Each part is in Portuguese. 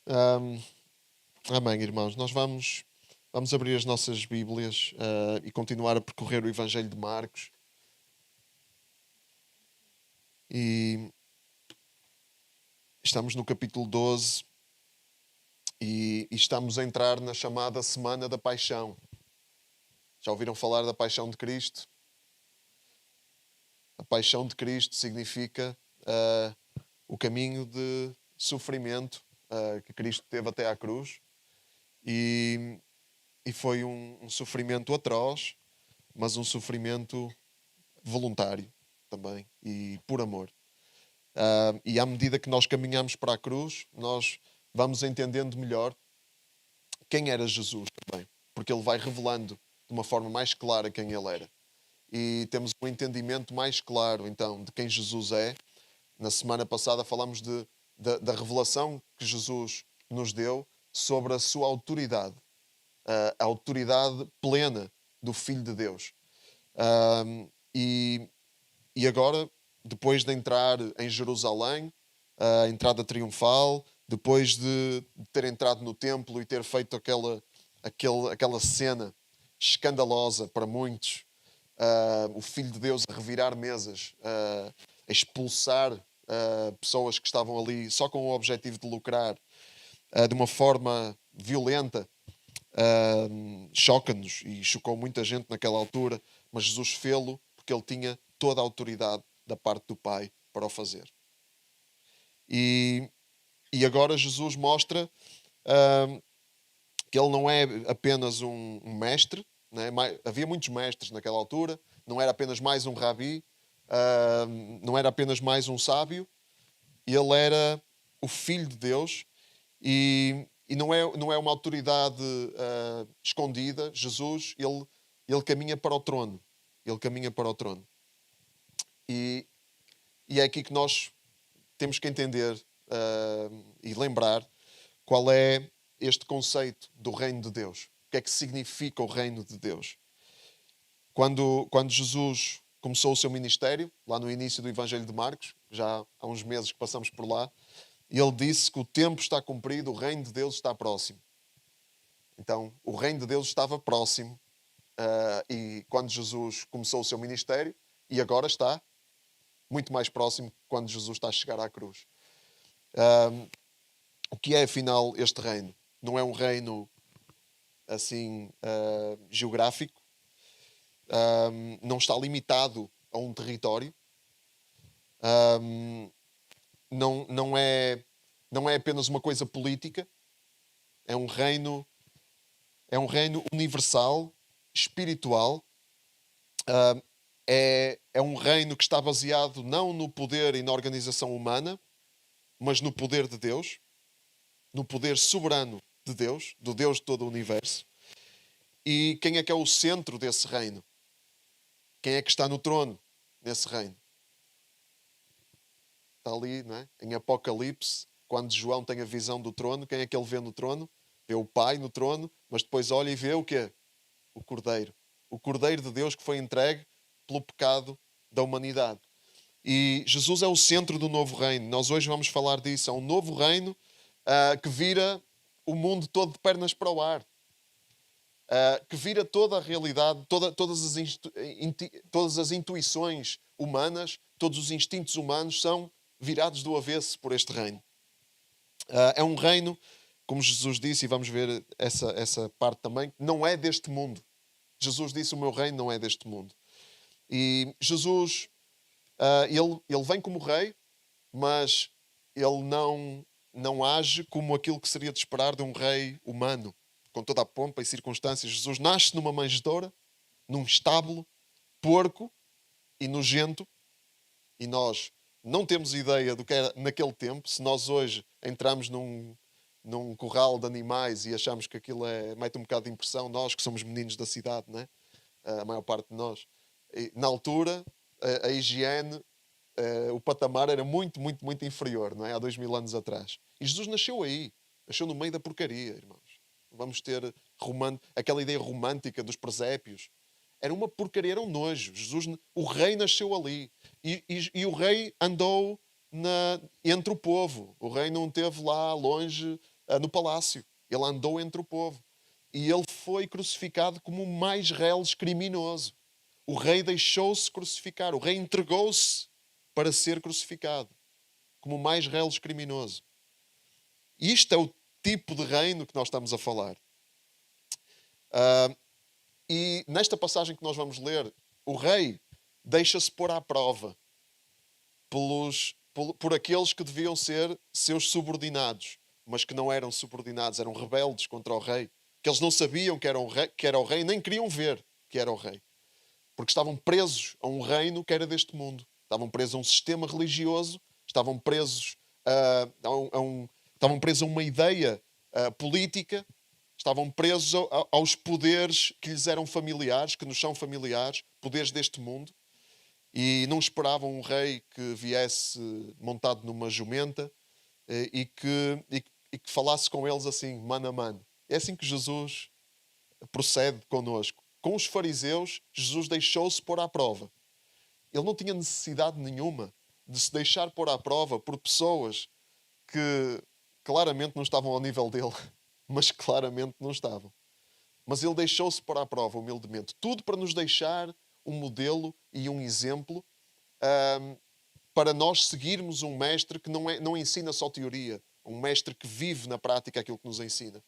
Ahm, Amém, irmãos. Nós vamos abrir as nossas Bíblias e continuar a percorrer o Evangelho de Marcos. E estamos no capítulo 12 e estamos a entrar na chamada Semana da Paixão. Já ouviram falar da Paixão de Cristo? A Paixão de Cristo significa o caminho de sofrimento que Cristo teve até à cruz. E foi um sofrimento atroz, mas um sofrimento voluntário também e por amor. E à medida que nós caminhamos para a cruz, nós vamos entendendo melhor quem era Jesus também, porque ele vai revelando de uma forma mais clara quem ele era. E temos um entendimento mais claro, então, de quem Jesus é. Na semana passada falámos da revelação que Jesus nos deu sobre a sua autoridade, a autoridade plena do Filho de Deus. E agora, depois de entrar em Jerusalém, a entrada triunfal, depois de ter entrado no templo e ter feito aquela cena escandalosa para muitos, o Filho de Deus a revirar mesas, a expulsar pessoas que estavam ali só com o objetivo de lucrar de uma forma violenta, choca-nos e chocou muita gente naquela altura, mas Jesus fê-lo porque ele tinha toda a autoridade da parte do Pai para o fazer. E agora Jesus mostra que ele não é apenas um mestre, né? Havia muitos mestres naquela altura, não era apenas mais um rabi, não era apenas mais um sábio, ele era o Filho de Deus e não é uma autoridade escondida. Jesus, ele caminha para o trono. Ele caminha para o trono. E é aqui que nós temos que entender e lembrar qual é este conceito do reino de Deus. O que é que significa o reino de Deus? Quando Jesus começou o seu ministério, lá no início do Evangelho de Marcos, já há uns meses que passamos por lá, ele disse que o tempo está cumprido, o reino de Deus está próximo. Então, o reino de Deus estava próximo e quando Jesus começou o seu ministério, e agora está muito mais próximo quando Jesus está a chegar à cruz. O que é, afinal, este reino? Não é um reino, assim, geográfico. Não está limitado a um território. Não é apenas uma coisa política. É um reino universal, espiritual. É um reino que está baseado não no poder e na organização humana, mas no poder de Deus, no poder soberano de Deus, do Deus de todo o universo. E quem é que é o centro desse reino? Quem é que está no trono nesse reino? Está ali, não é? Em Apocalipse, quando João tem a visão do trono, quem é que ele vê no trono? Vê o Pai no trono, mas depois olha e vê o quê? O Cordeiro. O Cordeiro de Deus que foi entregue pelo pecado da humanidade. E Jesus é o centro do novo reino. Nós hoje vamos falar disso. É um novo reino que vira o mundo todo de pernas para o ar. Que vira toda a realidade, todas as intuições humanas, todos os instintos humanos são virados do avesso por este reino. É um reino, como Jesus disse, e vamos ver essa parte também, não é deste mundo. Jesus disse, o meu reino não é deste mundo. E Jesus, ele vem como rei, mas ele não age como aquilo que seria de esperar de um rei humano, com toda a pompa e circunstâncias. Jesus nasce numa manjedoura, num estábulo, porco e nojento, e nós não temos ideia do que era naquele tempo. Se nós hoje entramos num curral de animais e achamos que aquilo mete um bocado de impressão, nós que somos meninos da cidade, né? A maior parte de nós. E, na altura, a higiene, o patamar era muito, muito, muito inferior, não é? Há 2000 anos atrás. E Jesus nasceu aí. Nasceu no meio da porcaria, irmãos. Vamos ter aquela ideia romântica dos presépios. Era uma porcaria, era um nojo. O rei nasceu ali. E o rei andou entre o povo. O rei não esteve lá longe no palácio. Ele andou entre o povo. E ele foi crucificado como o mais reles criminoso. O rei deixou-se crucificar. O rei entregou-se para ser crucificado como o mais reles criminoso. Isto é o tipo de reino que nós estamos a falar. E nesta passagem que nós vamos ler, o rei deixa-se pôr à prova por aqueles que deviam ser seus subordinados, mas que não eram subordinados, eram rebeldes contra o rei, que eles não sabiam que era o rei, nem queriam ver que era o rei, porque estavam presos a um reino que era deste mundo, estavam presos a um sistema religioso, estavam presos estavam presos a uma ideia política, estavam presos aos poderes que lhes eram familiares, que nos são familiares, poderes deste mundo. E não esperavam um rei que viesse montado numa jumenta e que falasse com eles assim, mano a mano. É assim que Jesus procede connosco. Com os fariseus, Jesus deixou-se pôr à prova. Ele não tinha necessidade nenhuma de se deixar pôr à prova por pessoas que claramente não estavam ao nível dele, mas claramente não estavam. Mas ele deixou-se pôr à prova humildemente. Tudo para nos deixar um modelo e um exemplo para nós seguirmos um mestre que não ensina só teoria, um mestre que vive na prática aquilo que nos ensina.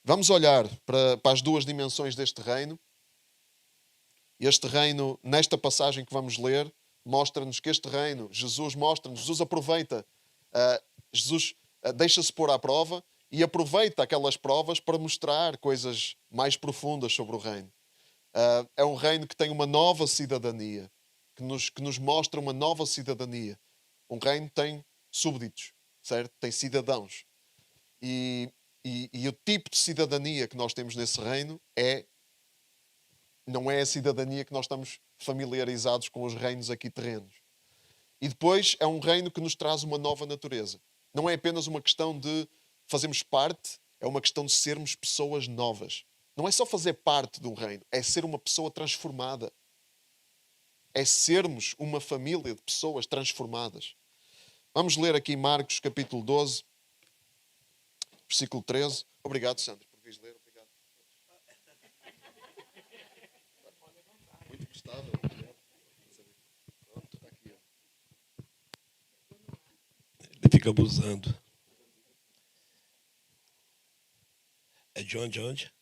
Vamos olhar para as duas dimensões deste reino. Este reino, nesta passagem que vamos ler, mostra-nos que este reino, Jesus aproveita, Jesus deixa-se pôr à prova e aproveita aquelas provas para mostrar coisas mais profundas sobre o reino. É um reino que tem uma nova cidadania, que nos mostra uma nova cidadania. Um reino tem súbditos, certo? Tem cidadãos. E o tipo de cidadania que nós temos nesse reino não é a cidadania que nós estamos familiarizados com os reinos aqui terrenos. E depois é um reino que nos traz uma nova natureza. Não é apenas uma questão de fazermos parte, é uma questão de sermos pessoas novas. Não é só fazer parte de um reino, é ser uma pessoa transformada. É sermos uma família de pessoas transformadas. Vamos ler aqui Marcos capítulo 12, versículo 13. Obrigado, Sandro, por vires ler. Obrigado. Muito gostável. Pronto, está aqui. Ele fica abusando. É de onde?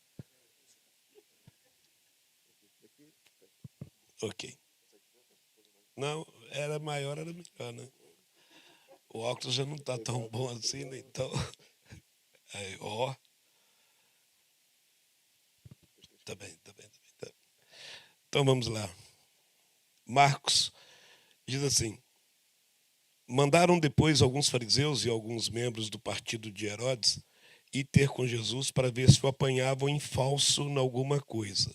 Ok. Não, era maior, era melhor, né? O óculos já não está tão bom assim, né? Então, aí, ó. Tá bem. Então vamos lá. Marcos diz assim: mandaram depois alguns fariseus e alguns membros do partido de Herodes ir ter com Jesus para ver se o apanhavam em falso em alguma coisa.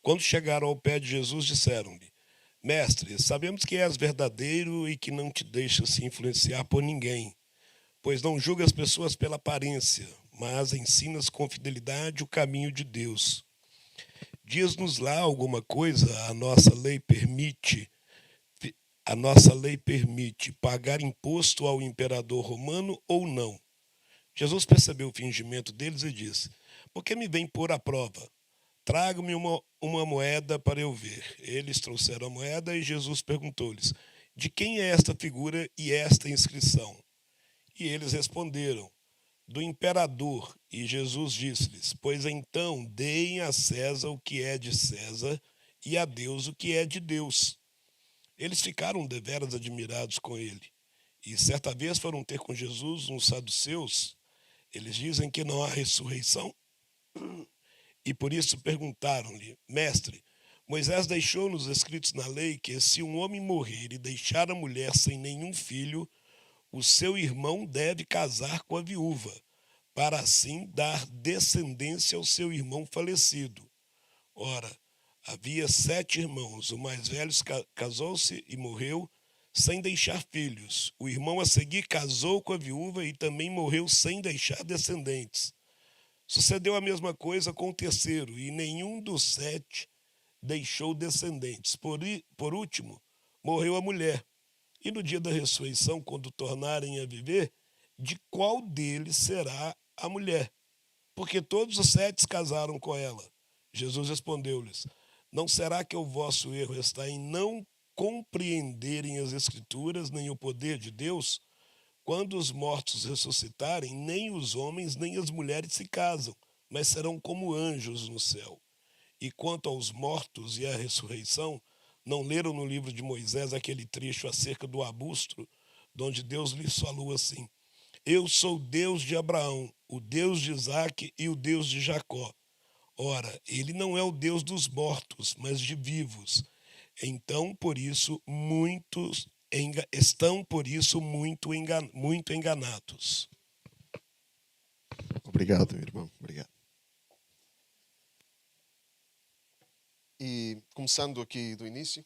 Quando chegaram ao pé de Jesus, disseram-lhe: Mestre, sabemos que és verdadeiro e que não te deixas se influenciar por ninguém, pois não julgas as pessoas pela aparência, mas ensinas com fidelidade o caminho de Deus. Diz-nos lá alguma coisa, a nossa lei permite pagar imposto ao imperador romano ou não? Jesus percebeu o fingimento deles e disse: por que me vem pôr à prova? Traga-me uma moeda para eu ver. Eles trouxeram a moeda e Jesus perguntou-lhes: de quem é esta figura e esta inscrição? E eles responderam: do imperador. E Jesus disse-lhes: pois então deem a César o que é de César e a Deus o que é de Deus. Eles ficaram deveras admirados com ele. E certa vez foram ter com Jesus uns saduceus. Eles dizem que não há ressurreição. E por isso perguntaram-lhe: mestre, Moisés deixou nos escritos na lei que se um homem morrer e deixar a mulher sem nenhum filho, o seu irmão deve casar com a viúva, para assim dar descendência ao seu irmão falecido. Ora, havia 7 irmãos. O mais velho casou-se e morreu sem deixar filhos. O irmão a seguir casou com a viúva e também morreu sem deixar descendentes. Sucedeu a mesma coisa com o terceiro, e nenhum dos 7 deixou descendentes. Por último, morreu a mulher. E no dia da ressurreição, quando tornarem a viver, de qual deles será a mulher, porque todos os 7 casaram com ela. Jesus respondeu-lhes: Não será que o vosso erro está em não compreenderem as Escrituras nem o poder de Deus? Quando os mortos ressuscitarem, nem os homens nem as mulheres se casam, mas serão como anjos no céu. E quanto aos mortos e à ressurreição, não leram no livro de Moisés aquele trecho acerca do arbusto, onde Deus lhes falou assim: Eu sou o Deus de Abraão, o Deus de Isaque e o Deus de Jacó. Ora, ele não é o Deus dos mortos, mas de vivos. Então, por isso, estão por isso muito enganados. Obrigado, irmão. Obrigado. E começando aqui do início,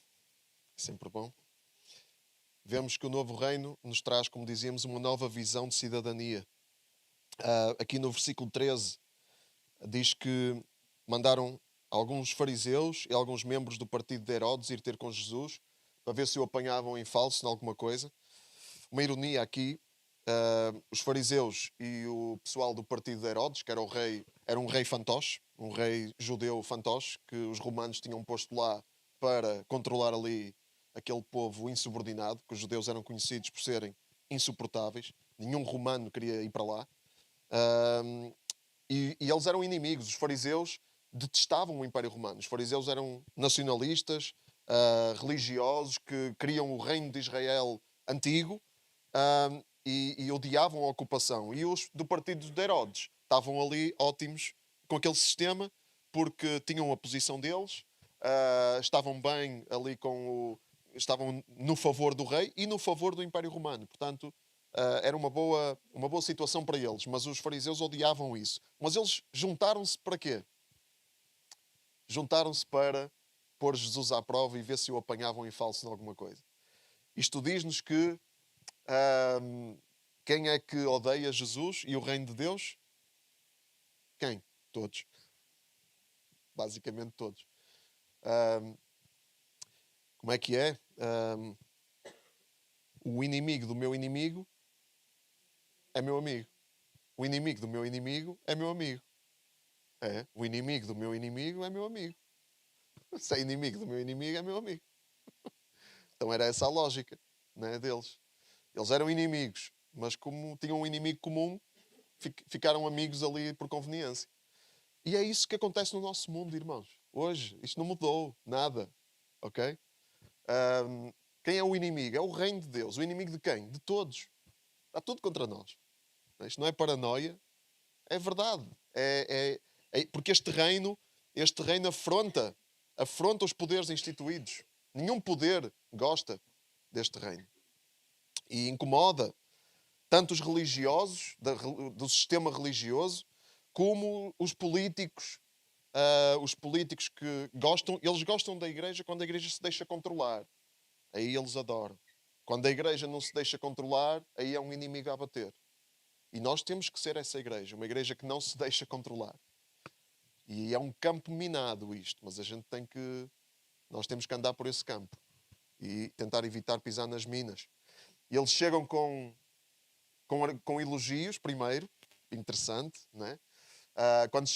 sempre bom, vemos que o novo reino nos traz, como dizíamos, uma nova visão de cidadania. Aqui no versículo 13 diz que mandaram alguns fariseus e alguns membros do partido de Herodes ir ter com Jesus para ver se o apanhavam em falso em alguma coisa. Uma ironia aqui, os fariseus e o pessoal do partido de Herodes, que era um rei fantoche, um rei judeu fantoche, que os romanos tinham posto lá para controlar ali aquele povo insubordinado, que os judeus eram conhecidos por serem insuportáveis, nenhum romano queria ir para lá. E eles eram inimigos, os fariseus detestavam o Império Romano. Os fariseus eram nacionalistas, religiosos, que queriam o reino de Israel antigo, e odiavam a ocupação. E os do partido de Herodes estavam ali ótimos com aquele sistema, porque tinham a posição deles, estavam bem ali estavam no favor do rei e no favor do Império Romano. Portanto, era uma boa situação para eles. Mas os fariseus odiavam isso. Mas eles juntaram-se para quê? Juntaram-se para pôr Jesus à prova e ver se o apanhavam em falso em alguma coisa. Isto diz-nos que quem é que odeia Jesus e o reino de Deus? Quem? Todos. Basicamente todos. Como é que é? O inimigo do meu inimigo é meu amigo. O inimigo do meu inimigo é meu amigo. O inimigo do meu inimigo é meu amigo. Se é inimigo do meu inimigo é meu amigo. Então era essa a lógica, né, deles. Eles eram inimigos, mas como tinham um inimigo comum, ficaram amigos ali por conveniência. E é isso que acontece no nosso mundo, irmãos. Hoje, isto não mudou nada, ok? Quem é o inimigo? É o reino de Deus. O inimigo de quem? De todos. Está tudo contra nós. Isto não é paranoia, é verdade. Porque este reino afronta os poderes instituídos. Nenhum poder gosta deste reino. E incomoda tanto os religiosos, do sistema religioso, como os políticos. Os políticos que eles gostam da igreja quando a igreja se deixa controlar. Aí eles adoram. Quando a igreja não se deixa controlar, aí é um inimigo a bater. E nós temos que ser essa igreja, uma igreja que não se deixa controlar. E é um campo minado isto, mas nós temos que andar por esse campo e tentar evitar pisar nas minas. E eles chegam com elogios primeiro, interessante, né? Quando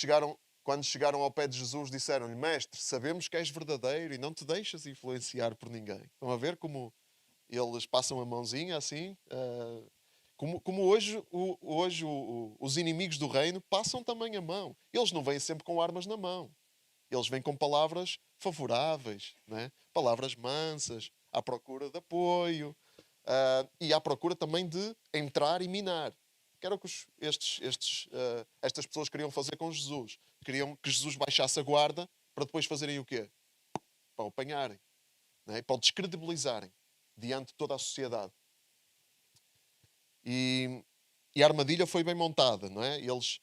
chegaram ao pé de Jesus, disseram-lhe: Mestre, sabemos que és verdadeiro e não te deixas influenciar por ninguém. Estão a ver como eles passam a mãozinha assim? Como hoje os inimigos do reino passam também a mão. Eles não vêm sempre com armas na mão. Eles vêm com palavras favoráveis, né? Palavras mansas, à procura de apoio, e à procura também de entrar e minar. Que era o que estas pessoas queriam fazer com Jesus. Queriam que Jesus baixasse a guarda para depois fazerem o quê? Para o apanharem, né? Para o descredibilizarem diante de toda a sociedade. E a armadilha foi bem montada, não é? Eles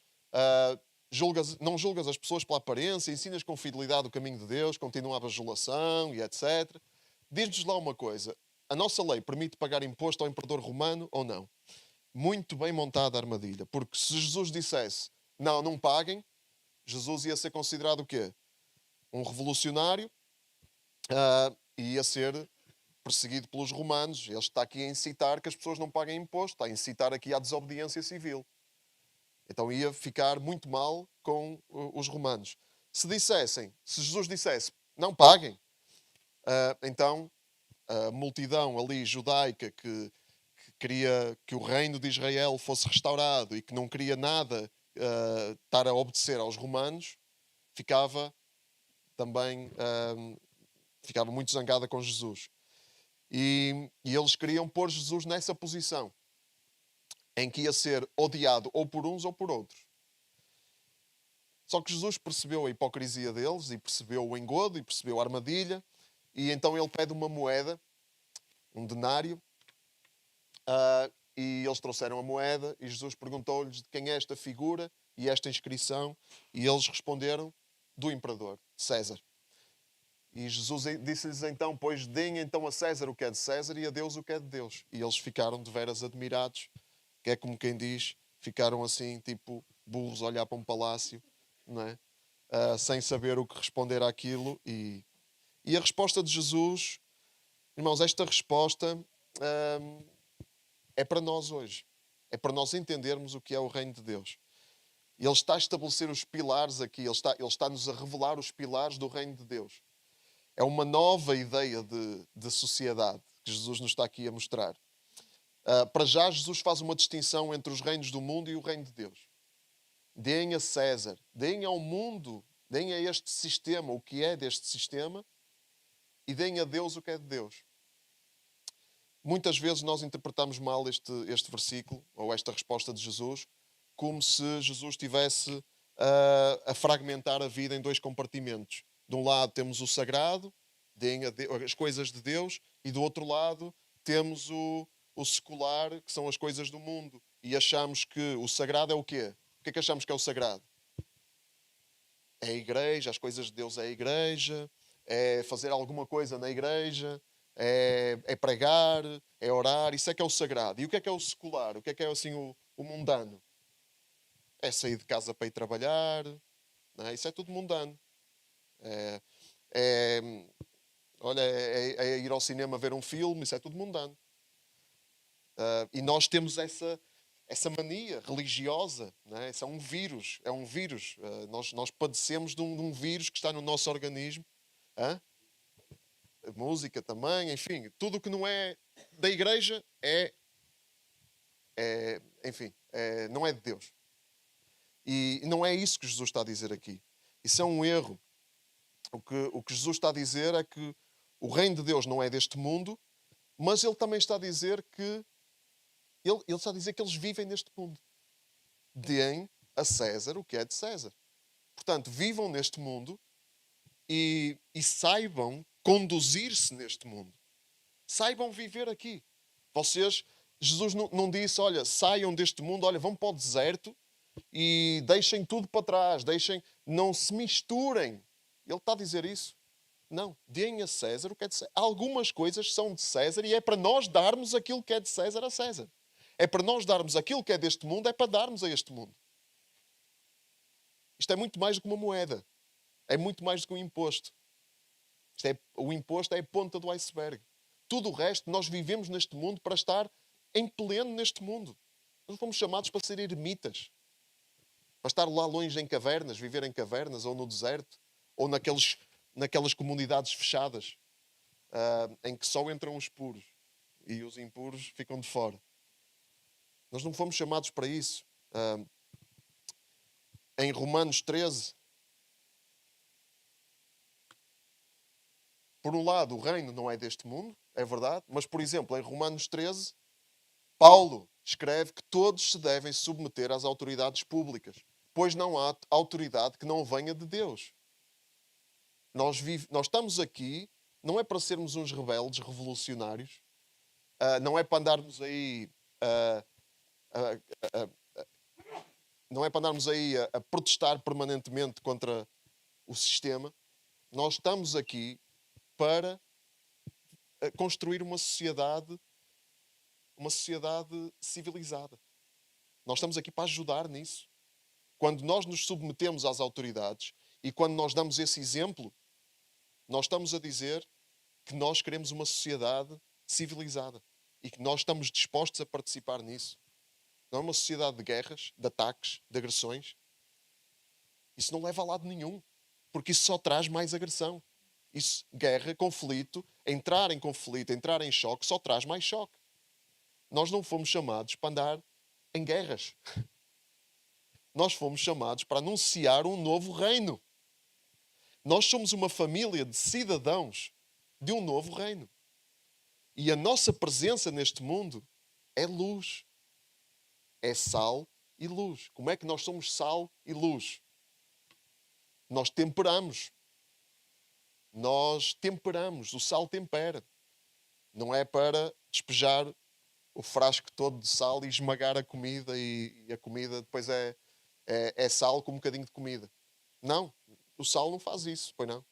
não julgas as pessoas pela aparência, ensinas com fidelidade o caminho de Deus, continua a bajulação e etc. Diz-nos lá uma coisa: a nossa lei permite pagar imposto ao imperador romano ou não? Muito bem montada a armadilha, porque se Jesus dissesse não paguem, Jesus ia ser considerado o quê? Um revolucionário, e ia ser perseguido pelos romanos. Ele está aqui a incitar que as pessoas não paguem imposto, está a incitar aqui à desobediência civil. Então ia ficar muito mal com os romanos. Se Jesus dissesse, não paguem, então a multidão ali judaica que queria que o reino de Israel fosse restaurado e que não queria nada estar a obedecer aos romanos, ficava também ficava muito zangada com Jesus. E eles queriam pôr Jesus nessa posição, em que ia ser odiado ou por uns ou por outros. Só que Jesus percebeu a hipocrisia deles e percebeu o engodo e percebeu a armadilha, e então ele pede uma moeda, um denário, e eles trouxeram a moeda e Jesus perguntou-lhes de quem é esta figura e esta inscrição, e eles responderam do imperador, César. E Jesus disse-lhes então, pois deem então a César o que é de César e a Deus o que é de Deus. E eles ficaram de veras admirados, que é como quem diz, ficaram assim, tipo burros a olhar para um palácio, não é? Sem saber o que responder àquilo. E a resposta de Jesus, irmãos, esta resposta é para nós hoje. É para nós entendermos o que é o reino de Deus. Ele está a estabelecer os pilares aqui, ele está-nos a revelar os pilares do reino de Deus. É uma nova ideia de sociedade que Jesus nos está aqui a mostrar. Para já, Jesus faz uma distinção entre os reinos do mundo e o reino de Deus. Deem a César, deem ao mundo, deem a este sistema o que é deste sistema e deem a Deus o que é de Deus. Muitas vezes nós interpretamos mal este versículo, ou esta resposta de Jesus, como se Jesus estivesse a fragmentar a vida em dois compartimentos. De um lado temos o sagrado, as coisas de Deus, e do outro lado temos o secular, que são as coisas do mundo. E achamos que o sagrado é o quê? O que é que achamos que é o sagrado? É a igreja, as coisas de Deus é a igreja, é fazer alguma coisa na igreja, é pregar, é orar, isso é que é o sagrado. E o que é o secular? O que é assim o mundano? É sair de casa para ir trabalhar, não é? Isso é tudo mundano. É ir ao cinema ver um filme, isso é tudo mundano. E nós temos essa mania religiosa, não é? Isso é um vírus, nós padecemos de um vírus que está no nosso organismo. A música também, enfim, tudo o que não é da igreja não é de Deus. E não é isso que Jesus está a dizer aqui. Isso é um erro. O que Jesus está a dizer é que o reino de Deus não é deste mundo, mas ele também está a dizer que ele está a dizer que eles vivem neste mundo. Deem a César o que é de César. Portanto, vivam neste mundo e saibam conduzir-se neste mundo. Saibam viver aqui. Jesus não disse, olha, saiam deste mundo, olha, vão para o deserto e deixem tudo para trás, não se misturem. Ele está a dizer isso. Não, deem a César o que é de César. Algumas coisas são de César e é para nós darmos aquilo que é de César a César. É para nós darmos aquilo que é deste mundo, é para darmos a este mundo. Isto é muito mais do que uma moeda. É muito mais do que um imposto. O imposto é a ponta do iceberg. Tudo o resto, nós vivemos neste mundo para estar em pleno neste mundo. Nós fomos chamados para ser ermitas. Para estar lá longe em cavernas, viver em cavernas, ou no deserto, ou naquelas comunidades fechadas, em que só entram os puros e os impuros ficam de fora. Nós não fomos chamados para isso. Em Romanos 13, por um lado, o reino não é deste mundo, é verdade, mas, por exemplo, em Romanos 13, Paulo escreve que todos se devem submeter às autoridades públicas, pois não há autoridade que não venha de Deus. Nós estamos aqui, não é para sermos uns rebeldes revolucionários, não é para andarmos aí não é para andarmos aí a protestar permanentemente contra o sistema. Nós estamos aqui para construir uma sociedade civilizada. Nós estamos aqui para ajudar nisso. Quando nós nos submetemos às autoridades e quando nós damos esse exemplo, nós estamos a dizer que nós queremos uma sociedade civilizada e que nós estamos dispostos a participar nisso. Não é uma sociedade de guerras, de ataques, de agressões. Isso não leva a lado nenhum, porque isso só traz mais agressão. Isso, guerra, conflito, entrar em choque, só traz mais choque. Nós não fomos chamados para andar em guerras. Nós fomos chamados para anunciar um novo reino. Nós somos uma família de cidadãos de um novo reino. E a nossa presença neste mundo é luz. É sal e luz. Como é que nós somos sal e luz? Nós temperamos. Nós temperamos. O sal tempera. Não é para despejar o frasco todo de sal e esmagar a comida e a comida depois é sal com um bocadinho de comida. Não. O sal não faz isso, pois não.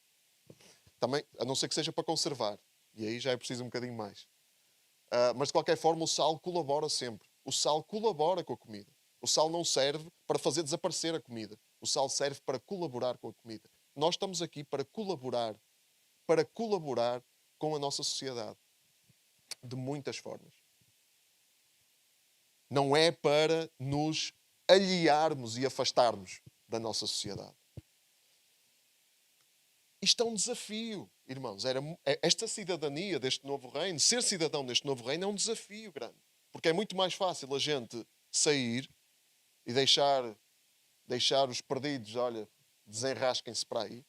Também, a não ser que seja para conservar. E aí já é preciso um bocadinho mais. Mas de qualquer forma o sal colabora sempre. O sal colabora com a comida. O sal não serve para fazer desaparecer a comida. O sal serve para colaborar com a comida. Nós estamos aqui para colaborar com a nossa sociedade. De muitas formas. Não é para nos aliarmos e afastarmos da nossa sociedade. Isto é um desafio, irmãos. Esta cidadania deste novo reino, ser cidadão deste novo reino é um desafio grande. Porque é muito mais fácil a gente sair e deixar os perdidos, olha, desenrasquem-se para aí.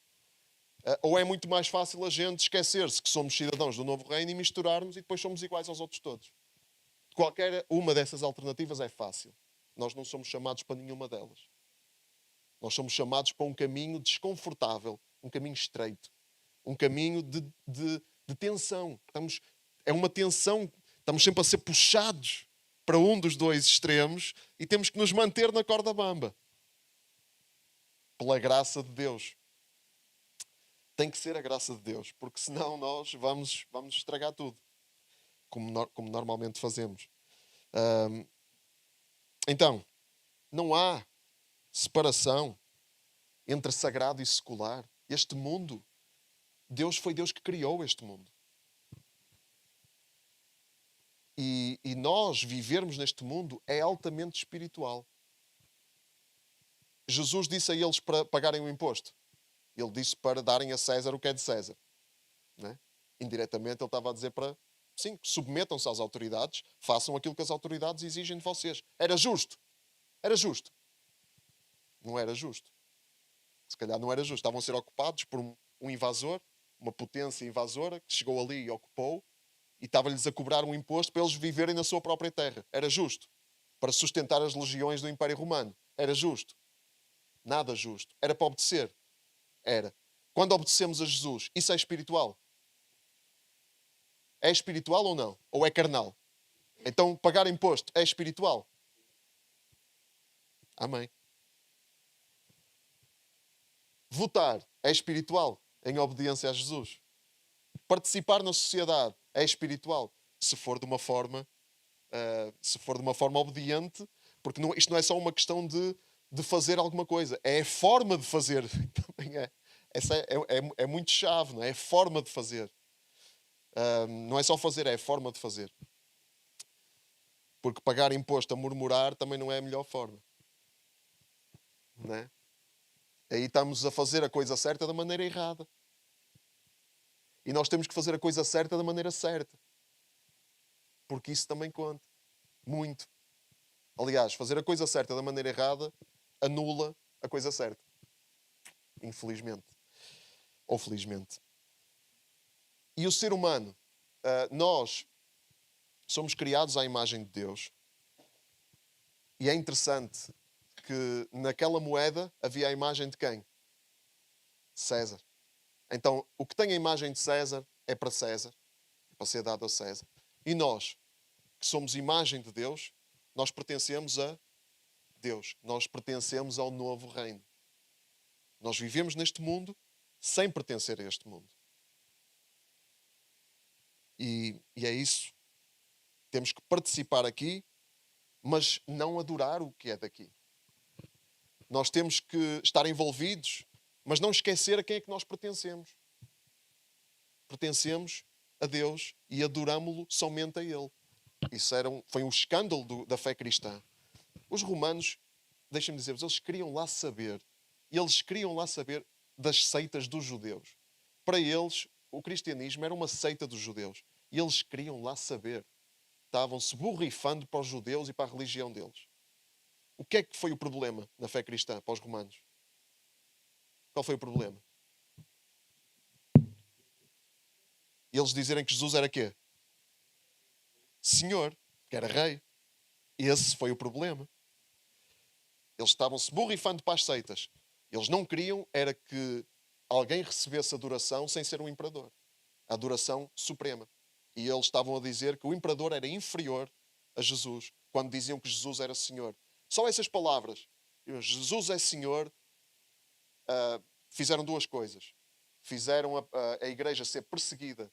Ou é muito mais fácil a gente esquecer-se que somos cidadãos do novo reino e misturarmos e depois somos iguais aos outros todos. Qualquer uma dessas alternativas é fácil. Nós não somos chamados para nenhuma delas. Nós somos chamados para um caminho desconfortável, um caminho estreito, um caminho de tensão. É uma tensão, estamos sempre a ser puxados para um dos dois extremos e temos que nos manter na corda bamba. Pela graça de Deus. Tem que ser a graça de Deus, porque senão nós vamos estragar tudo, como normalmente fazemos. Então, não há separação entre sagrado e secular. Este mundo, foi Deus que criou este mundo. E nós vivermos neste mundo é altamente espiritual. Jesus disse a eles para pagarem o imposto. Ele disse para darem a César o que é de César. Né? Indiretamente ele estava a dizer para, sim, submetam-se às autoridades, façam aquilo que as autoridades exigem de vocês. Era justo. Era justo. Não era justo. Se calhar não era justo. Estavam a ser ocupados por um invasor, uma potência invasora, que chegou ali e ocupou, e estava-lhes a cobrar um imposto para eles viverem na sua própria terra. Era justo. Para sustentar as legiões do Império Romano. Era justo. Nada justo. Era para obedecer. Era. Quando obedecemos a Jesus, isso é espiritual? É espiritual ou não? Ou é carnal? Então, pagar imposto é espiritual? Amém. Votar é espiritual em obediência a Jesus. Participar na sociedade é espiritual, se for de uma forma obediente, porque isto não é só uma questão de fazer alguma coisa, é a forma de fazer. Também é. Essa é muito chave, não é? É a forma de fazer. Não é só fazer, é a forma de fazer. Porque pagar imposto a murmurar também não é a melhor forma. Não é? Aí estamos a fazer a coisa certa da maneira errada. E nós temos que fazer a coisa certa da maneira certa. Porque isso também conta. Muito. Aliás, fazer a coisa certa da maneira errada anula a coisa certa. Infelizmente. Ou felizmente. E o ser humano, nós somos criados à imagem de Deus. E é interessante que naquela moeda havia a imagem de quem? César. Então, o que tem a imagem de César é para César, é para ser dado a César. E nós, que somos imagem de Deus, nós pertencemos a Deus. Nós pertencemos ao novo reino. Nós vivemos neste mundo sem pertencer a este mundo. E é isso. Temos que participar aqui, mas não adorar o que é daqui. Nós temos que estar envolvidos, mas não esquecer a quem é que nós pertencemos. Pertencemos a Deus e adorámo-lo somente a Ele. Isso foi um escândalo da fé cristã. Os romanos, deixem-me dizer-vos, eles queriam lá saber das seitas dos judeus. Para eles, o cristianismo era uma seita dos judeus. E eles queriam lá saber. Estavam-se borrifando para os judeus e para a religião deles. O que é que foi o problema na fé cristã para os romanos? Qual foi o problema? Eles dizerem que Jesus era quê? Senhor, que era rei. Esse foi o problema. Eles estavam-se borrifando para as seitas. Eles não queriam era que alguém recebesse adoração sem ser um imperador. A adoração suprema. E eles estavam a dizer que o imperador era inferior a Jesus, quando diziam que Jesus era Senhor. Só essas palavras, Jesus é Senhor, fizeram duas coisas. Fizeram a igreja ser perseguida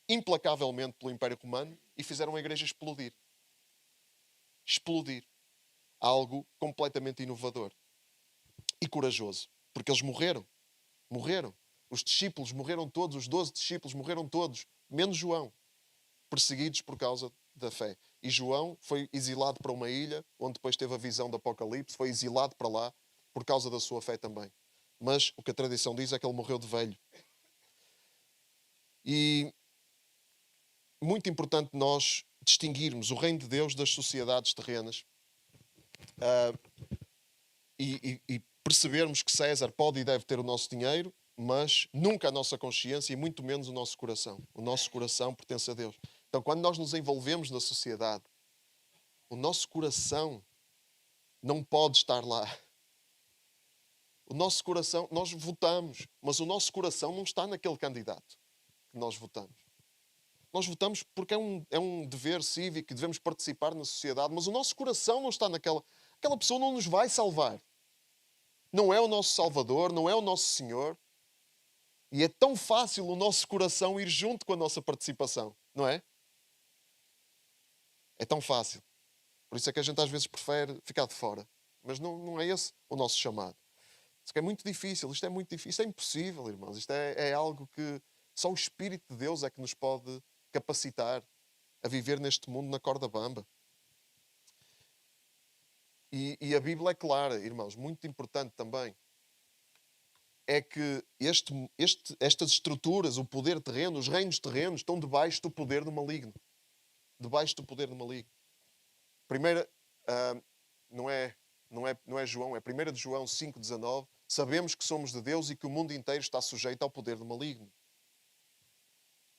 implacavelmente pelo Império Romano e fizeram a igreja explodir. Explodir. Algo completamente inovador e corajoso. Porque eles morreram. Morreram. Os discípulos morreram todos, os 12 discípulos morreram todos, menos João, perseguidos por causa da fé. E João foi exilado para uma ilha, onde depois teve a visão do Apocalipse, foi exilado para lá por causa da sua fé também. Mas o que a tradição diz é que ele morreu de velho. E muito importante nós distinguirmos o reino de Deus das sociedades terrenas e percebermos que César pode e deve ter o nosso dinheiro, mas nunca a nossa consciência e muito menos o nosso coração. O nosso coração pertence a Deus. Então, quando nós nos envolvemos na sociedade, o nosso coração não pode estar lá. O nosso coração, nós votamos, mas o nosso coração não está naquele candidato que nós votamos. Nós votamos porque é um dever cívico e devemos participar na sociedade, mas o nosso coração não está naquela... Aquela pessoa não nos vai salvar. Não é o nosso Salvador, não é o nosso Senhor. E é tão fácil o nosso coração ir junto com a nossa participação, não é? É tão fácil. Por isso é que a gente às vezes prefere ficar de fora. Mas não é esse o nosso chamado. Isso é muito difícil, isto é muito difícil, isto é impossível, irmãos. Isto é algo que só o Espírito de Deus é que nos pode capacitar a viver neste mundo na corda bamba. E a Bíblia é clara, irmãos, muito importante também. É que estas estruturas, o poder terreno, os reinos terrenos, estão debaixo do poder do maligno. Debaixo do poder do maligno. Primeira, não é João, é 1 de João 5,19. Sabemos que somos de Deus e que o mundo inteiro está sujeito ao poder do maligno.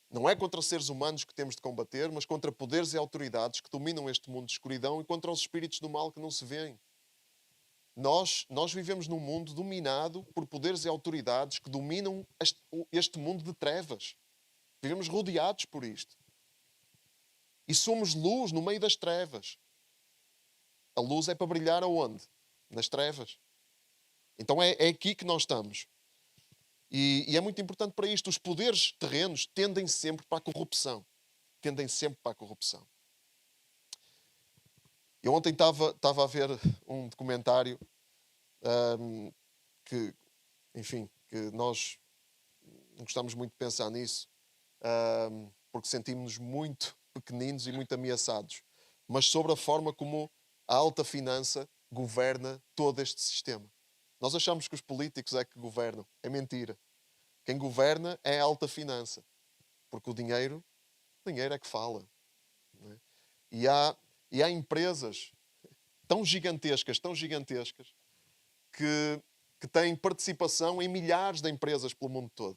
Não é contra seres humanos que temos de combater, mas contra poderes e autoridades que dominam este mundo de escuridão e contra os espíritos do mal que não se veem. Nós vivemos num mundo dominado por poderes e autoridades que dominam este mundo de trevas. Vivemos rodeados por isto. E somos luz no meio das trevas. A luz é para brilhar aonde? Nas trevas. Então é aqui que nós estamos. E é muito importante para isto. Os poderes terrenos tendem sempre para a corrupção. Tendem sempre para a corrupção. Eu ontem estava a ver um documentário que nós não gostamos muito de pensar nisso, porque sentimos-nos muito pequeninos e muito ameaçados. Mas sobre a forma como a alta finança governa todo este sistema. Nós achamos que os políticos é que governam. É mentira. Quem governa é a alta finança. Porque o dinheiro é que fala. Não é? E há empresas tão gigantescas, que têm participação em milhares de empresas pelo mundo todo.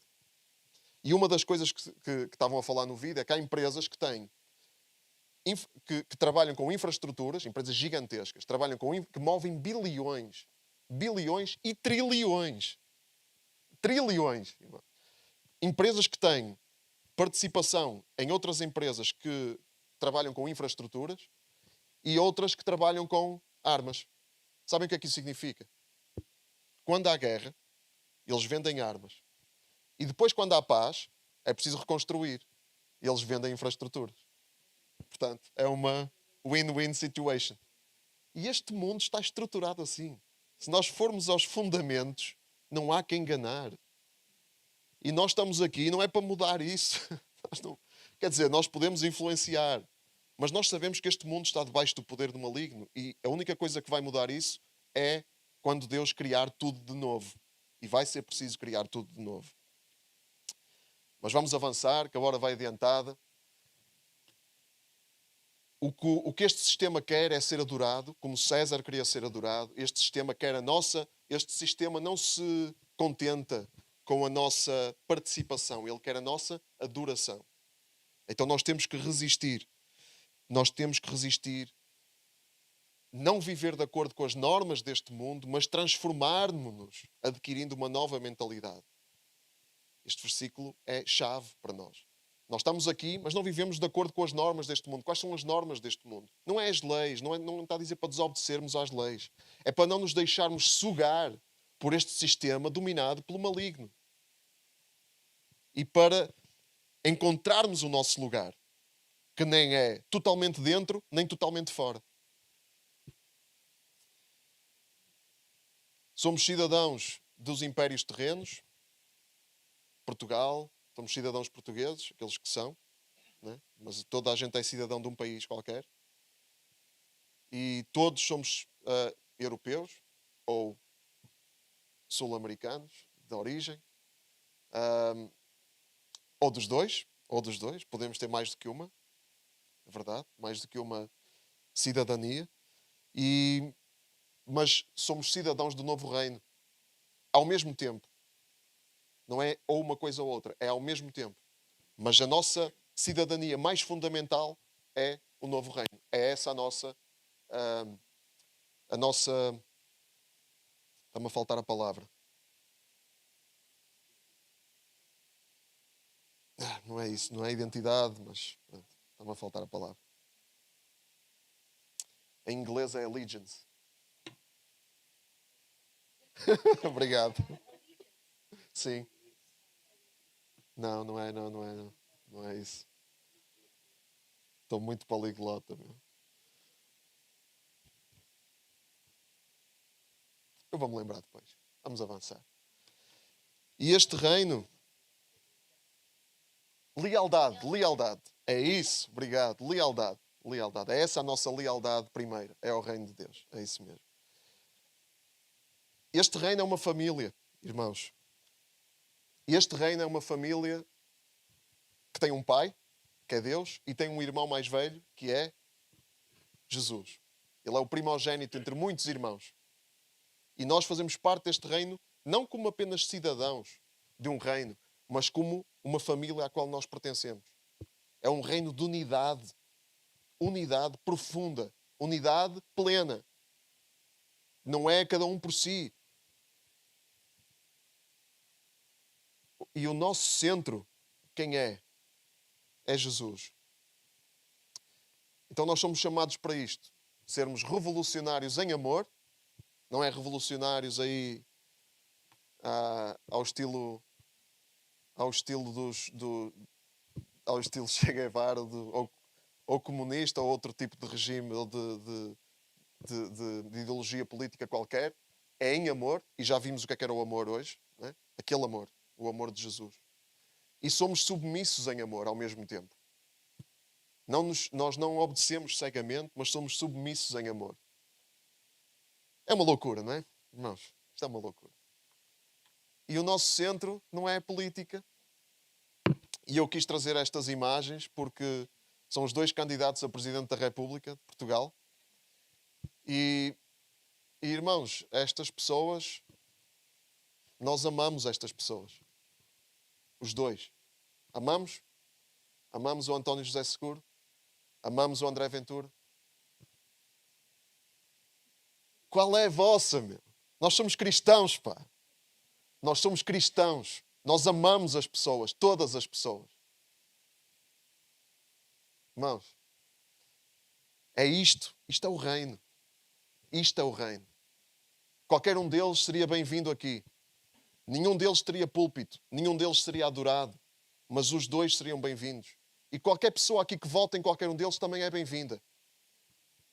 E uma das coisas que estavam a falar no vídeo é que há empresas que trabalham com infraestruturas, empresas gigantescas, que movem bilhões e trilhões. Trilhões. Empresas que têm participação em outras empresas que trabalham com infraestruturas e outras que trabalham com armas. Sabem o que é que isso significa? Quando há guerra, eles vendem armas. E depois, quando há paz, é preciso reconstruir. Eles vendem infraestruturas. Portanto, é uma win-win situation. E este mundo está estruturado assim. Se nós formos aos fundamentos, não há quem enganar. E nós estamos aqui, não é para mudar isso. Quer dizer, nós podemos influenciar, mas nós sabemos que este mundo está debaixo do poder do maligno e a única coisa que vai mudar isso é quando Deus criar tudo de novo. E vai ser preciso criar tudo de novo. Mas vamos avançar, que a hora vai adiantada. O que este sistema quer é ser adorado, como César queria ser adorado. Este sistema quer a nossa... Este sistema não se contenta com a nossa participação. Ele quer a nossa adoração. Então nós temos que resistir. Nós temos que resistir. Não viver de acordo com as normas deste mundo, mas transformar-nos, adquirindo uma nova mentalidade. Este versículo é chave para nós. Nós estamos aqui, mas não vivemos de acordo com as normas deste mundo. Quais são as normas deste mundo? Não é as leis, não está a dizer para desobedecermos às leis. É para não nos deixarmos sugar por este sistema dominado pelo maligno. E para encontrarmos o nosso lugar, que nem é totalmente dentro, nem totalmente fora. Somos cidadãos dos impérios terrenos, Portugal, somos cidadãos portugueses, aqueles que são, né? Mas toda a gente é cidadão de um país qualquer. E todos somos europeus ou sul-americanos de origem, ou dos dois, podemos ter mais do que uma, é verdade, mais do que uma cidadania, mas somos cidadãos do novo reino, ao mesmo tempo. Não é ou uma coisa ou outra, é ao mesmo tempo. Mas a nossa cidadania mais fundamental é o novo reino. É essa a nossa... Está-me a faltar a palavra. Não é isso, não é identidade, mas está-me a faltar a palavra. Em inglês é allegiance. Obrigado. Sim. Não é isso. Estou muito poliglota, meu. Eu vou-me lembrar depois. Vamos avançar. E este reino... Lealdade. É isso, obrigado. Lealdade. É essa a nossa lealdade primeira. É ao reino de Deus. É isso mesmo. Este reino é uma família, irmãos. Este reino é uma família que tem um pai, que é Deus, e tem um irmão mais velho, que é Jesus. Ele é o primogênito entre muitos irmãos. E nós fazemos parte deste reino, não como apenas cidadãos de um reino, mas como uma família à qual nós pertencemos. É um reino de unidade. Unidade profunda. Unidade plena. Não é cada um por si. E o nosso centro, quem é? É Jesus. Então nós somos chamados para isto. Sermos revolucionários em amor. Não é revolucionários aí ao estilo Che Guevara ou comunista ou outro tipo de regime ou de ideologia política qualquer. É em amor, e já vimos o que era o amor hoje, né? Aquele amor, o amor de Jesus. E somos submissos em amor ao mesmo tempo. Nós não obedecemos cegamente, mas somos submissos em amor. É uma loucura, não é? Irmãos, isto é uma loucura. E o nosso centro não é a política. E eu quis trazer estas imagens porque são os dois candidatos a Presidente da República de Portugal. E irmãos, estas pessoas, nós amamos estas pessoas. Os dois. Amamos? Amamos o António José Seguro? Amamos o André Ventura? Qual é a vossa, meu? Nós somos cristãos, pá. Nós somos cristãos. Nós amamos as pessoas, todas as pessoas. Irmãos, é isto. Isto é o reino. Isto é o reino. Qualquer um deles seria bem-vindo aqui. Nenhum deles teria púlpito. Nenhum deles seria adorado. Mas os dois seriam bem-vindos. E qualquer pessoa aqui que vote em qualquer um deles também é bem-vinda.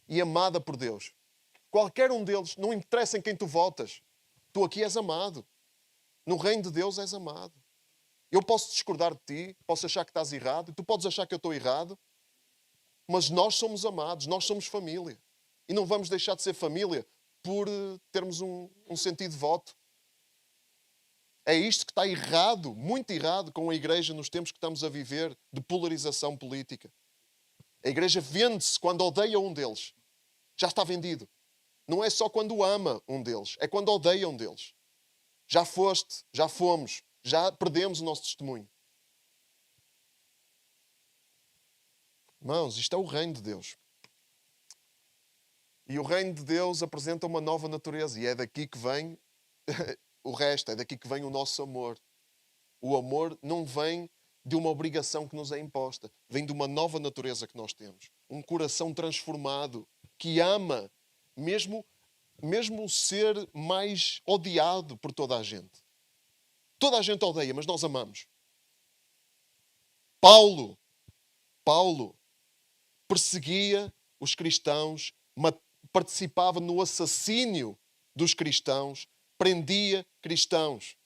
E amada por Deus. Qualquer um deles, não interessa em quem tu votas. Tu aqui és amado. No reino de Deus és amado. Eu posso discordar de ti, posso achar que estás errado, e tu podes achar que eu estou errado, mas nós somos amados, nós somos família. E não vamos deixar de ser família por termos um sentido de voto. É isto que está errado, muito errado, com a igreja nos tempos que estamos a viver de polarização política. A igreja vende-se quando odeia um deles. Já está vendido. Não é só quando ama um deles, é quando odeia um deles. Já foste, já fomos, já perdemos o nosso testemunho. Irmãos, isto é o reino de Deus. E o reino de Deus apresenta uma nova natureza. E é daqui que vem o resto, é daqui que vem o nosso amor. O amor não vem de uma obrigação que nos é imposta. Vem de uma nova natureza que nós temos. Um coração transformado, que ama, mesmo o ser mais odiado por toda a gente. Toda a gente odeia, mas nós amamos. Paulo perseguia os cristãos, participava no assassínio dos cristãos, prendia cristãos.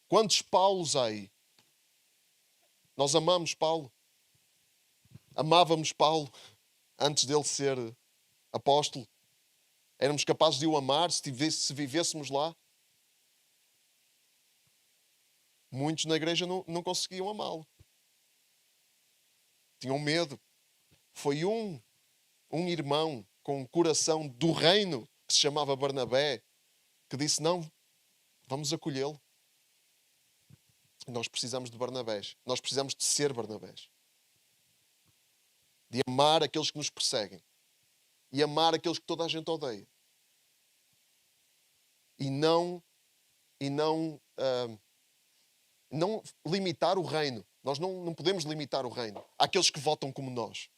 Quantos Paulos há aí? Nós amamos Paulo. Amávamos Paulo antes dele ser apóstolo. Éramos capazes de o amar se vivêssemos lá. Muitos na igreja não conseguiam amá-lo. Tinham medo. Foi um irmão com um coração do reino, que se chamava Barnabé, que disse, não, vamos acolhê-lo. Nós precisamos de Barnabés. Nós precisamos de ser Barnabés. De amar aqueles que nos perseguem. E amar aqueles que toda a gente odeia. E não limitar o reino. Nós não podemos limitar o reino àqueles que votam como nós.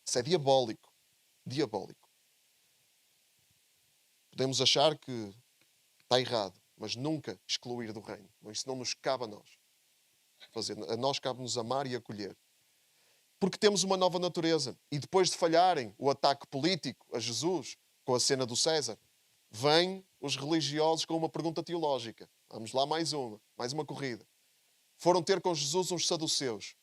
Isso é diabólico. Diabólico. Podemos achar que está errado, mas nunca excluir do reino. Isso não nos cabe a nós. A nós cabe-nos amar e acolher. Porque temos uma nova natureza. E depois de falharem o ataque político a Jesus, com a cena do César, vêm os religiosos com uma pergunta teológica. Vamos lá mais uma corrida. Foram ter com Jesus uns saduceus.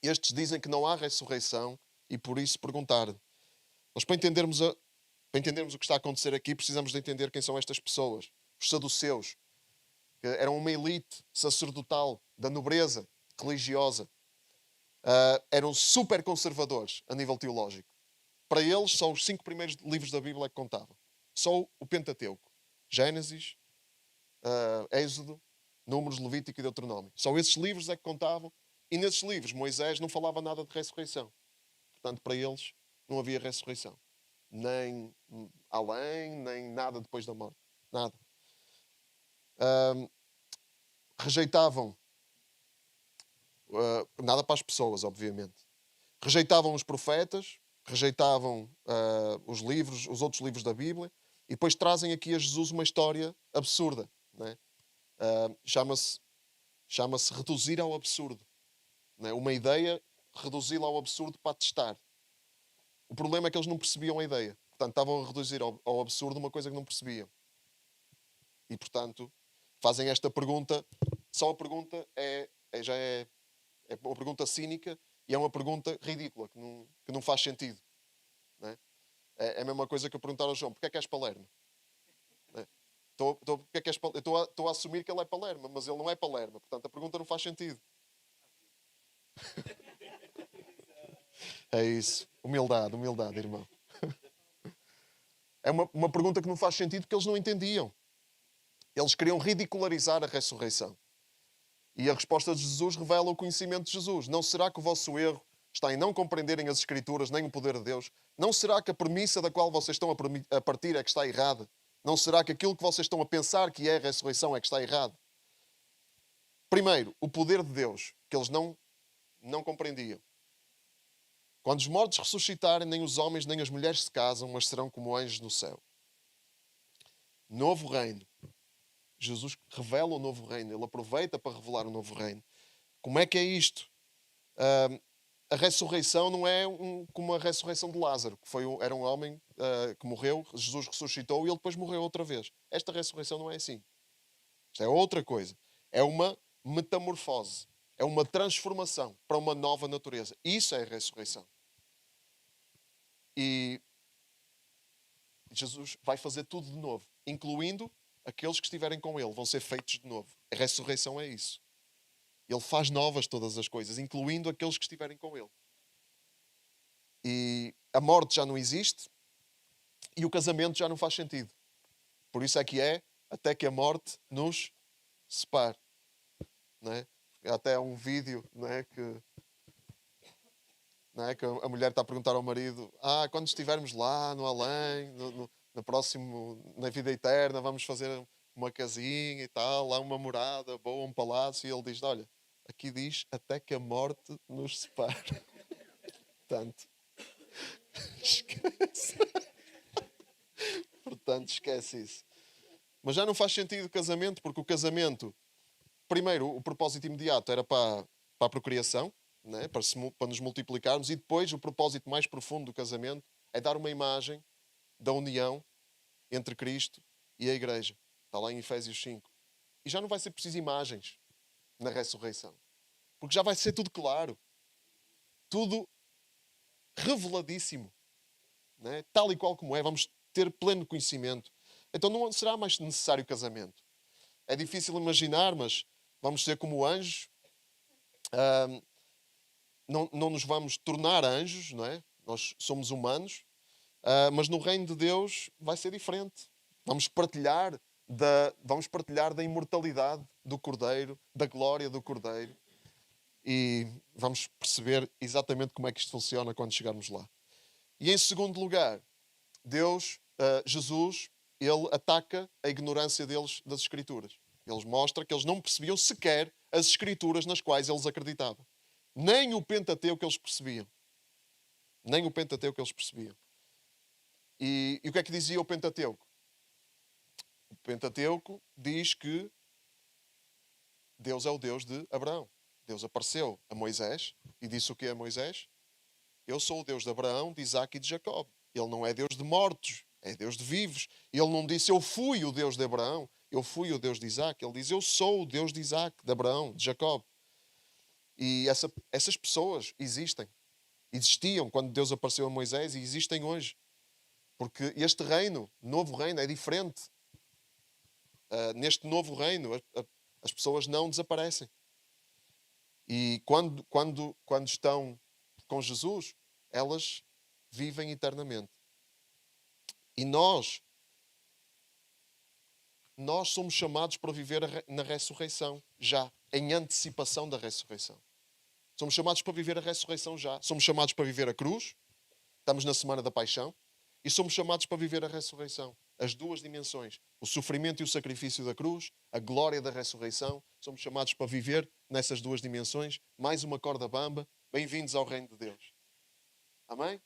Estes dizem que não há ressurreição e por isso perguntaram. Mas para entendermos o que está a acontecer aqui, precisamos de entender quem são estas pessoas. Os saduceus, que eram uma elite sacerdotal da nobreza religiosa. Eram super conservadores a nível teológico. Para eles, só os 5 primeiros livros da Bíblia é que contavam. Só o Pentateuco. Gênesis, Êxodo, Números, Levítico e Deuteronômio. Só esses livros é que contavam. E nesses livros, Moisés não falava nada de ressurreição. Portanto, para eles, não havia ressurreição. Nem além, nem nada depois da morte. Nada. Rejeitavam nada para as pessoas, obviamente. Rejeitavam os profetas, rejeitavam os outros livros da Bíblia, e depois trazem aqui a Jesus uma história absurda. Não é? Chama-se reduzir ao absurdo. Não é? Uma ideia, reduzi-la ao absurdo para testar. O problema é que eles não percebiam a ideia. Portanto, estavam a reduzir ao absurdo uma coisa que não percebiam. E, portanto, fazem esta pergunta. Só a pergunta já é uma pergunta cínica e é uma pergunta ridícula, que não faz sentido. Não é? É a mesma coisa que eu perguntar ao João, porquê é que és Palermo? Não é? Estou a assumir que ele é Palermo, mas ele não é Palermo. Portanto, a pergunta não faz sentido. É isso. Humildade, irmão. É uma pergunta que não faz sentido porque eles não entendiam. Eles queriam ridicularizar a ressurreição. E a resposta de Jesus revela o conhecimento de Jesus. Não será que o vosso erro está em não compreenderem as Escrituras nem o poder de Deus? Não será que a premissa da qual vocês estão a partir é que está errada? Não será que aquilo que vocês estão a pensar que é a ressurreição é que está errado? Primeiro, o poder de Deus, que eles não compreendiam. Quando os mortos ressuscitarem, nem os homens nem as mulheres se casam, mas serão como anjos no céu. Novo reino. Jesus revela o novo reino. Ele aproveita para revelar o novo reino. Como é que é isto? A ressurreição não é como a ressurreição de Lázaro, que era um homem que morreu, Jesus ressuscitou e ele depois morreu outra vez. Esta ressurreição não é assim. Isto é outra coisa. É uma metamorfose. É uma transformação para uma nova natureza. Isso é a ressurreição. E Jesus vai fazer tudo de novo, incluindo aqueles que estiverem com Ele, vão ser feitos de novo. A ressurreição é isso. Ele faz novas todas as coisas, incluindo aqueles que estiverem com Ele. E a morte já não existe e o casamento já não faz sentido. Por isso é que até que a morte nos separe. Não é? Há até um vídeo, não é, que a mulher está a perguntar ao marido: quando estivermos lá no além, no próximo, na vida eterna, vamos fazer uma casinha e tal, lá uma morada boa, um palácio. E ele diz: olha, aqui diz até que a morte nos separe. Portanto, esquece. Portanto, esquece isso. Mas já não faz sentido o casamento, porque o casamento, primeiro, o propósito imediato era para a procriação, né? para nos multiplicarmos, e depois o propósito mais profundo do casamento é dar uma imagem da união entre Cristo e a Igreja. Está lá em Efésios 5. E já não vai ser preciso imagens na ressurreição, porque já vai ser tudo claro, tudo reveladíssimo, né? Tal e qual como é, vamos ter pleno conhecimento. Então não será mais necessário casamento. É difícil imaginar, mas vamos ser como anjos. Não nos vamos tornar anjos, não é? Nós somos humanos, mas no reino de Deus vai ser diferente. Vamos partilhar da imortalidade do Cordeiro, da glória do Cordeiro, e vamos perceber exatamente como é que isto funciona quando chegarmos lá. E em segundo lugar, Jesus, ele ataca a ignorância deles das Escrituras. Ele mostra que eles não percebiam sequer as Escrituras nas quais eles acreditavam. Nem o Pentateuco eles percebiam. Nem o Pentateuco eles percebiam. E o que é que dizia o Pentateuco? O Pentateuco diz que Deus é o Deus de Abraão. Deus apareceu a Moisés e disse o que a Moisés? Eu sou o Deus de Abraão, de Isaac e de Jacó. Ele não é Deus de mortos, é Deus de vivos. Ele não disse eu fui o Deus de Abraão, eu fui o Deus de Isaac. Ele diz eu sou o Deus de Isaac, de Abraão, de Jacó. E essas pessoas existiam quando Deus apareceu a Moisés e existem hoje. Porque este reino, novo reino, é diferente. Neste novo reino, as pessoas não desaparecem. E quando estão com Jesus, elas vivem eternamente. E nós somos chamados para viver na ressurreição, já, em antecipação da ressurreição. Somos chamados para viver a ressurreição já. Somos chamados para viver a cruz, estamos na Semana da Paixão, e somos chamados para viver a ressurreição. As duas dimensões, o sofrimento e o sacrifício da cruz, a glória da ressurreição, somos chamados para viver nessas duas dimensões. Mais uma corda bamba, bem-vindos ao reino de Deus. Amém?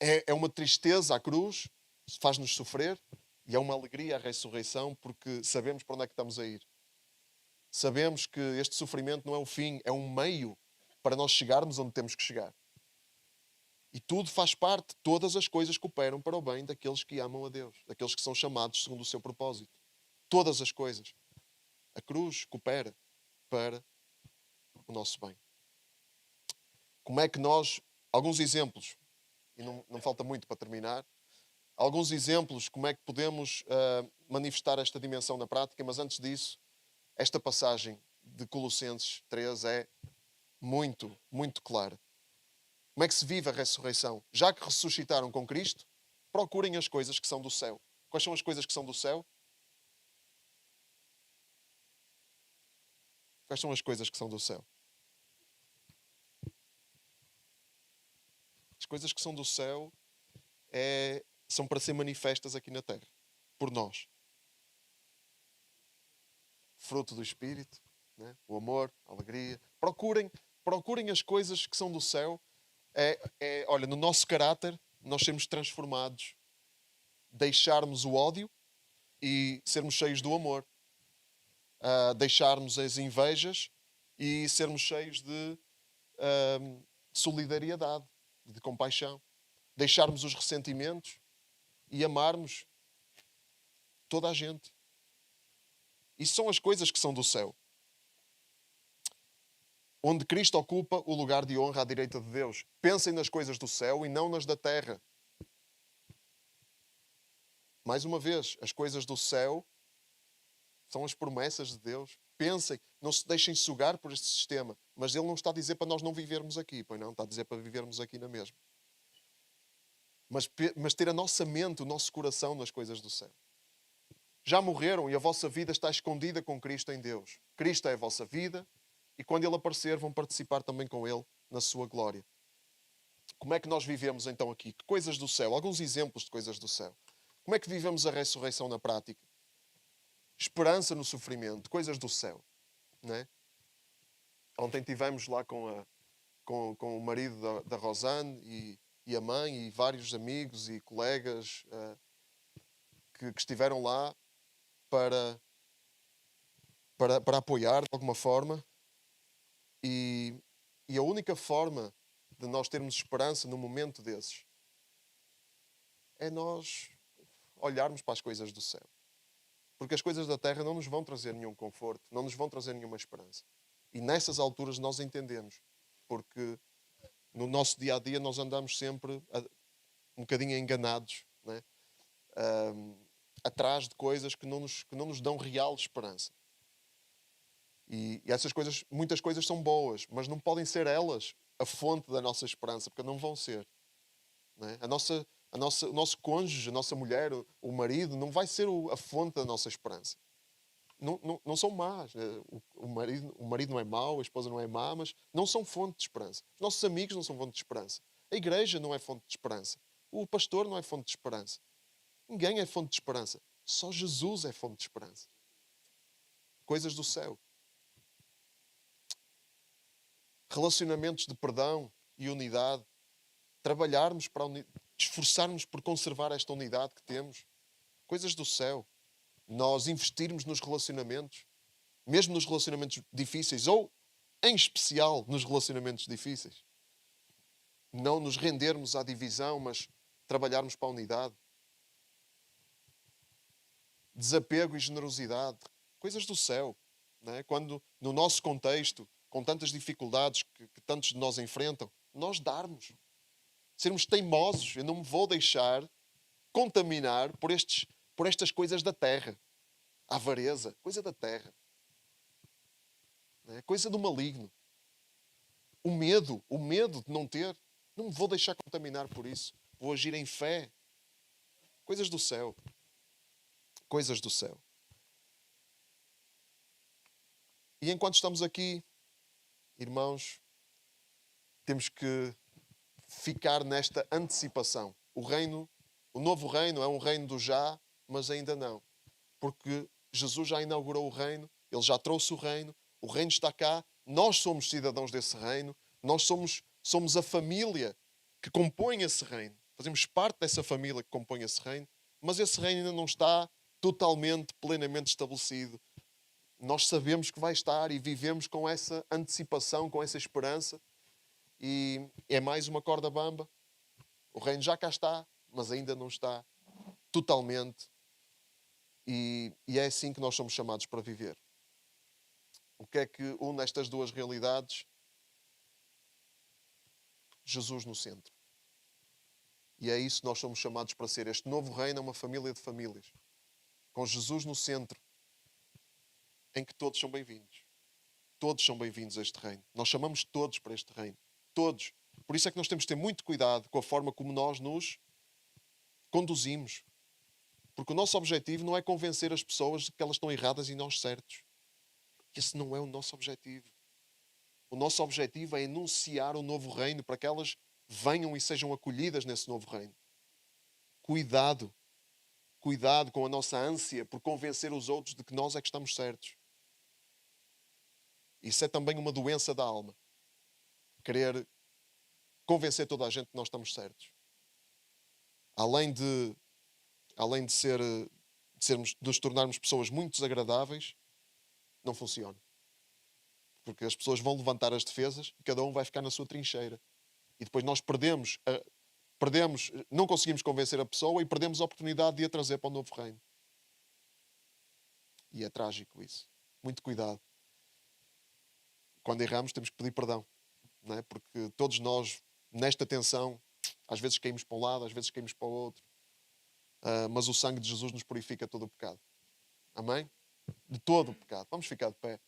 É uma tristeza a cruz, faz-nos sofrer, e é uma alegria a ressurreição, porque sabemos para onde é que estamos a ir. Sabemos que este sofrimento não é o fim, é um meio para nós chegarmos onde temos que chegar. E tudo faz parte, todas as coisas cooperam para o bem daqueles que amam a Deus, daqueles que são chamados segundo o seu propósito. Todas as coisas. A cruz coopera para o nosso bem. Como é que nós... Alguns exemplos, e não falta muito para terminar, alguns exemplos como é que podemos manifestar esta dimensão na prática, mas antes disso, esta passagem de Colossenses 3 é muito, muito clara. Como é que se vive a ressurreição? Já que ressuscitaram com Cristo, procurem as coisas que são do céu. Quais são as coisas que são do céu? Quais são as coisas que são do céu? As coisas que são do céu são para ser manifestas aqui na terra, por nós. Fruto do Espírito, né? O amor, a alegria. Procurem as coisas que são do céu. Olha, no nosso caráter, nós sermos transformados, deixarmos o ódio e sermos cheios do amor, deixarmos as invejas e sermos cheios de solidariedade, de compaixão, deixarmos os ressentimentos e amarmos toda a gente. Isso são as coisas que são do céu. Onde Cristo ocupa o lugar de honra à direita de Deus. Pensem nas coisas do céu e não nas da terra. Mais uma vez, as coisas do céu são as promessas de Deus. Pensem, não se deixem sugar por este sistema. Mas Ele não está a dizer para nós não vivermos aqui, pois não, está a dizer para vivermos aqui na mesma. Mas ter a nossa mente, o nosso coração nas coisas do céu. Já morreram e a vossa vida está escondida com Cristo em Deus. Cristo é a vossa vida e quando Ele aparecer vão participar também com Ele na sua glória. Como é que nós vivemos então aqui? Que coisas do céu? Alguns exemplos de coisas do céu. Como é que vivemos a ressurreição na prática? Esperança no sofrimento, coisas do céu. Não é? Ontem estivemos lá com o marido da Rosane e a mãe e vários amigos e colegas que estiveram lá para apoiar de alguma forma. E a única forma de nós termos esperança num momento desses é nós olharmos para as coisas do céu. Porque as coisas da terra não nos vão trazer nenhum conforto, não nos vão trazer nenhuma esperança. E nessas alturas nós entendemos. Porque no nosso dia-a-dia nós andamos sempre um bocadinho enganados, né? Atrás de coisas que não nos dão real esperança. E essas coisas, muitas coisas são boas, mas não podem ser elas a fonte da nossa esperança, porque não vão ser. Né? O nosso cônjuge, a nossa mulher, o marido, não vai ser a fonte da nossa esperança. Não são más. O marido não é mau, a esposa não é má, mas não são fonte de esperança. Os nossos amigos não são fonte de esperança. A igreja não é fonte de esperança. O pastor não é fonte de esperança. Ninguém é fonte de esperança. Só Jesus é fonte de esperança. Coisas do céu. Relacionamentos de perdão e unidade. Trabalharmos para esforçarmos por conservar esta unidade que temos. Coisas do céu. Nós investirmos nos relacionamentos, mesmo nos relacionamentos difíceis, ou, em especial, nos relacionamentos difíceis. Não nos rendermos à divisão, mas trabalharmos para a unidade. Desapego e generosidade. Coisas do céu. Não é? Quando, no nosso contexto, com tantas dificuldades que tantos de nós enfrentam, nós darmos. Sermos teimosos. Eu não me vou deixar contaminar por estas coisas da terra. A avareza, coisa da terra. Coisa do maligno. O medo de não ter. Não me vou deixar contaminar por isso. Vou agir em fé. Coisas do céu. Coisas do céu. E enquanto estamos aqui, irmãos, temos que ficar nesta antecipação. O novo reino é um reino do já, mas ainda não. Porque Jesus já inaugurou o reino, Ele já trouxe o reino está cá, nós somos cidadãos desse reino, nós somos a família que compõe esse reino. Fazemos parte dessa família que compõe esse reino, mas esse reino ainda não está totalmente, plenamente estabelecido. Nós sabemos que vai estar e vivemos com essa antecipação, com essa esperança. E é mais uma corda bamba. O reino já cá está, mas ainda não está totalmente. E é assim que nós somos chamados para viver. O que é que une estas duas realidades? Jesus no centro. E é isso que nós somos chamados para ser. Este novo reino é uma família de famílias. Com Jesus no centro, em que todos são bem-vindos. Todos são bem-vindos a este reino. Nós chamamos todos para este reino. Todos. Por isso é que nós temos de ter muito cuidado com a forma como nós nos conduzimos. Porque o nosso objetivo não é convencer as pessoas de que elas estão erradas e nós certos. Esse não é o nosso objetivo. O nosso objetivo é enunciar o novo reino para que elas venham e sejam acolhidas nesse novo reino. Cuidado. Cuidado com a nossa ânsia por convencer os outros de que nós é que estamos certos. Isso é também uma doença da alma. Querer convencer toda a gente que nós estamos certos. Além de nos tornarmos pessoas muito desagradáveis, não funciona. Porque as pessoas vão levantar as defesas e cada um vai ficar na sua trincheira. E depois nós perdemos, não conseguimos convencer a pessoa e perdemos a oportunidade de a trazer para o novo reino. E é trágico isso. Muito cuidado. Quando erramos, temos que pedir perdão. Não é? Porque todos nós, nesta tensão, às vezes caímos para um lado, às vezes caímos para o outro. Mas o sangue de Jesus nos purifica todo o pecado. Amém? De todo o pecado. Vamos ficar de pé.